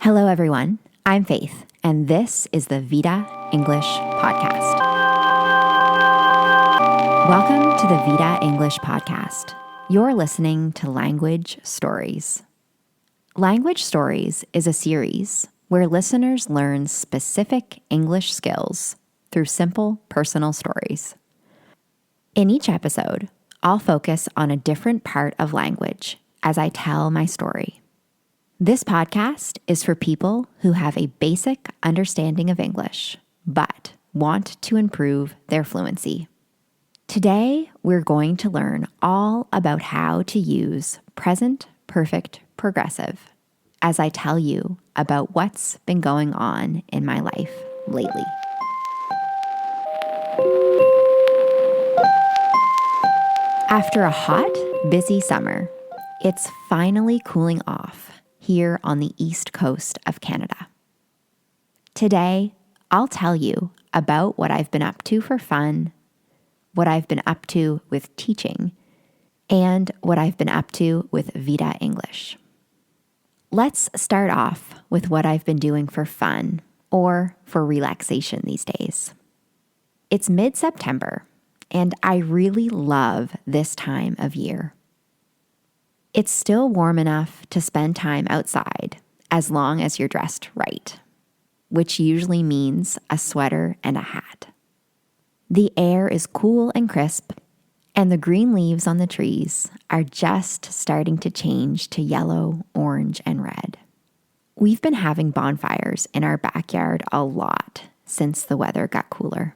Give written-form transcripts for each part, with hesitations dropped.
Hello, everyone. I'm Faith, and this is the Vida English Podcast. Welcome to the Vida English Podcast. You're listening to Language Stories. Language Stories is a series where listeners learn specific English skills through simple personal stories. In each episode, I'll focus on a different part of language as I tell my story. This podcast is for people who have a basic understanding of English, but want to improve their fluency. Today, we're going to learn all about how to use present perfect progressive as I tell you about what's been going on in my life lately. After a hot, busy summer, it's finally cooling off here on the east coast of Canada. Today, I'll tell you about what I've been up to for fun, what I've been up to with teaching, and what I've been up to with Vida English. Let's start off with what I've been doing for fun or for relaxation these days. It's mid-September, and I really love this time of year. It's still warm enough to spend time outside as long as you're dressed right, which usually means a sweater and a hat. The air is cool and crisp, and the green leaves on the trees are just starting to change to yellow, orange, and red. We've been having bonfires in our backyard a lot since the weather got cooler.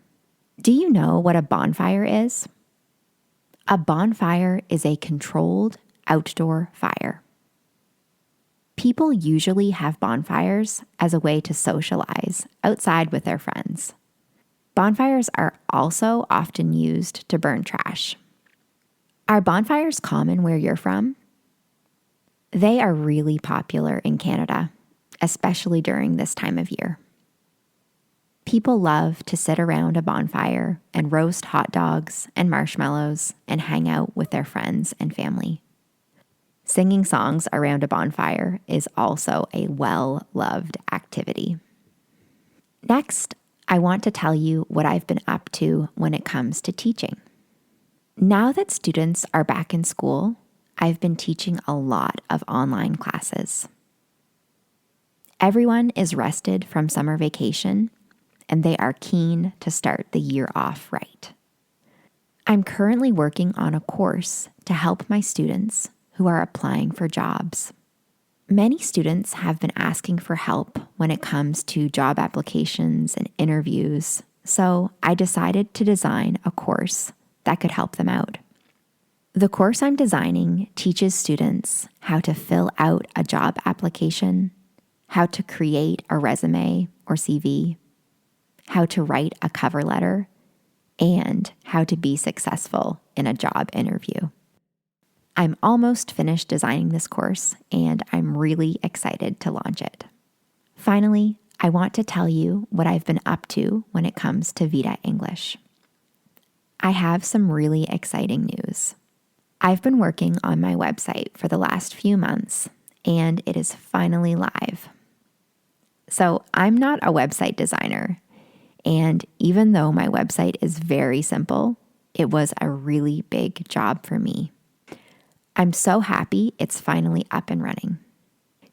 Do you know what a bonfire is? A bonfire is a controlled outdoor fire. People usually have bonfires as a way to socialize outside with their friends. Bonfires are also often used to burn trash. Are bonfires common where you're from? They are really popular in Canada, especially during this time of year. People love to sit around a bonfire and roast hot dogs and marshmallows and hang out with their friends and family. Singing songs around a bonfire is also a well-loved activity. Next, I want to tell you what I've been up to when it comes to teaching. Now that students are back in school, I've been teaching a lot of online classes. Everyone is rested from summer vacation, and they are keen to start the year off right. I'm currently working on a course to help my students who are applying for jobs. Many students have been asking for help when it comes to job applications and interviews, so I decided to design a course that could help them out. The course I'm designing teaches students how to fill out a job application, how to create a resume or CV, how to write a cover letter, and how to be successful in a job interview. I'm almost finished designing this course, and I'm really excited to launch it. Finally, I want to tell you what I've been up to when it comes to Vida English. I have some really exciting news. I've been working on my website for the last few months, and it is finally live. So I'm not a website designer, and even though my website is very simple, it was a really big job for me. I'm so happy it's finally up and running.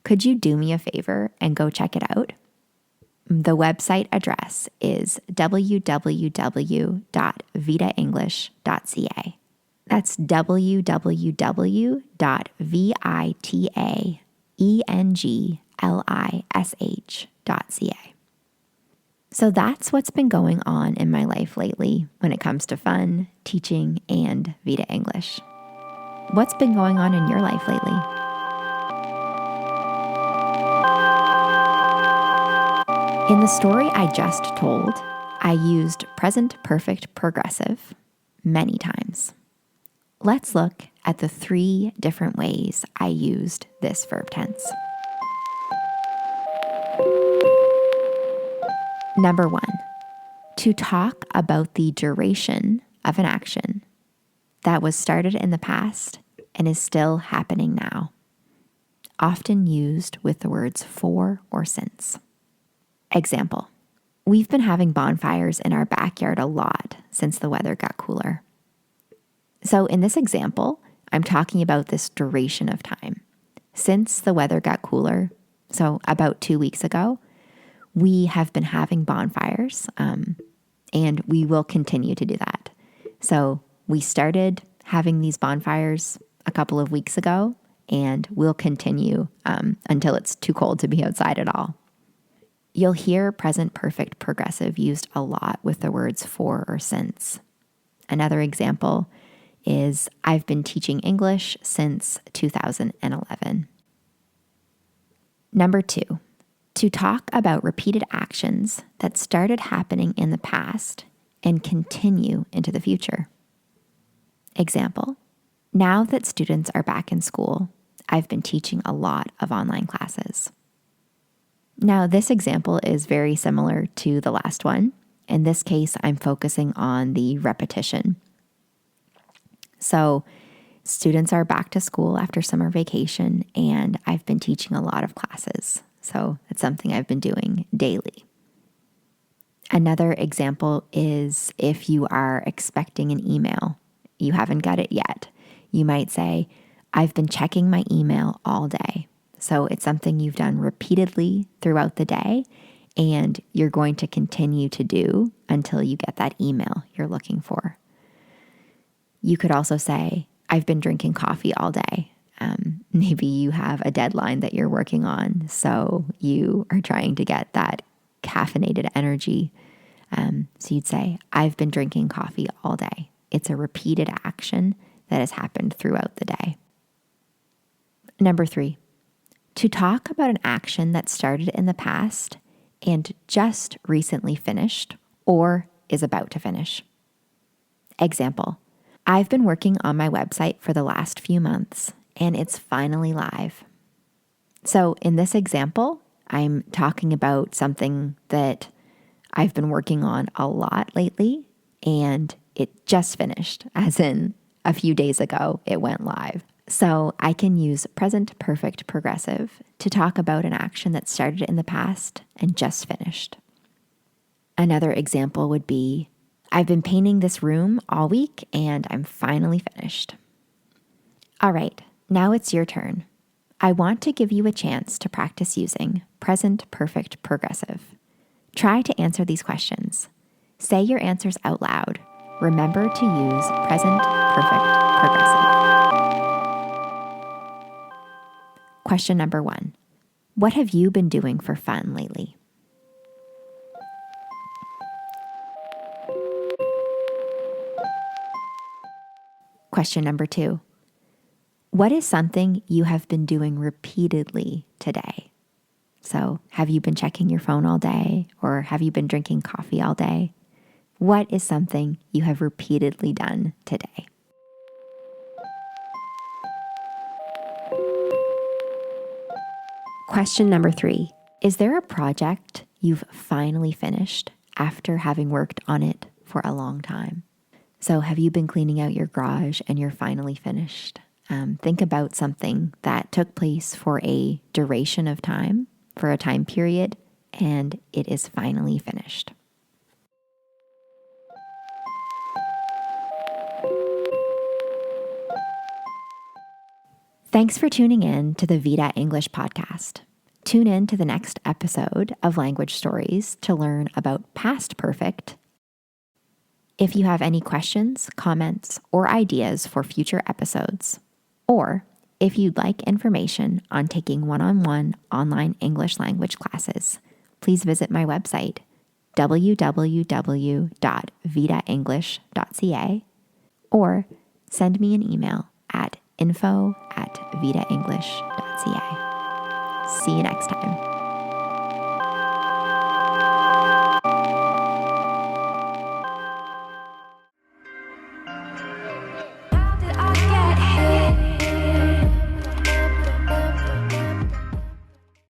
Could you do me a favor and go check it out? The website address is www.vidaenglish.ca. That's www.vitaenglish.ca. So that's what's been going on in my life lately when it comes to fun, teaching, and Vida English. What's been going on in your life lately? In the story I just told, I used present perfect progressive many times. Let's look at the 3 different ways I used this verb tense. Number 1, to talk about the duration of an action that was started in the past and is still happening now. often used with the words for or since. Example, we've been having bonfires in our backyard a lot since the weather got cooler. So in this example, I'm talking about this duration of time. Since the weather got cooler, so about 2 weeks ago, we have been having bonfires, and we will continue to do that. So we started having these bonfires a couple of weeks ago, and we'll continue until it's too cold to be outside at all. You'll hear present perfect progressive used a lot with the words for or since. Another example is I've been teaching English since 2011. Number 2, to talk about repeated actions that started happening in the past and continue into the future. Example, now that students are back in school, I've been teaching a lot of online classes. Now, this example is very similar to the last one. In this case, I'm focusing on the repetition. So, students are back to school after summer vacation, and I've been teaching a lot of classes. So, it's something I've been doing daily. Another example is if you are expecting an email, you haven't got it yet. You might say, I've been checking my email all day. So it's something you've done repeatedly throughout the day, and you're going to continue to do until you get that email you're looking for. You could also say, I've been drinking coffee all day. Maybe you have a deadline that you're working on, so you are trying to get that caffeinated energy. So you'd say, I've been drinking coffee all day. It's a repeated action that has happened throughout the day. Number 3, to talk about an action that started in the past and just recently finished or is about to finish. Example, I've been working on my website for the last few months and it's finally live. So in this example, I'm talking about something that I've been working on a lot lately and it just finished, as in a few days ago, it went live. So I can use present perfect progressive to talk about an action that started in the past and just finished. Another example would be, I've been painting this room all week and I'm finally finished. All right, now it's your turn. I want to give you a chance to practice using present perfect progressive. Try to answer these questions. Say your answers out loud. Remember to use present perfect progressive. Question number 1. What have you been doing for fun lately? Question number 2. What is something you have been doing repeatedly today? So, have you been checking your phone all day, or have you been drinking coffee all day? What is something you have repeatedly done today? Question number 3. Is there a project you've finally finished after having worked on it for a long time? So have you been cleaning out your garage and you're finally finished? Think about something that took place for a duration of time, for a time period, and it is finally finished. Thanks for tuning in to the Vida English podcast. Tune in to the next episode of Language Stories to learn about past perfect. If you have any questions, comments, or ideas for future episodes, or if you'd like information on taking one-on-one online English language classes, please visit my website, www.vidaenglish.ca, or send me an email at info@vidaenglish.ca. See you next time.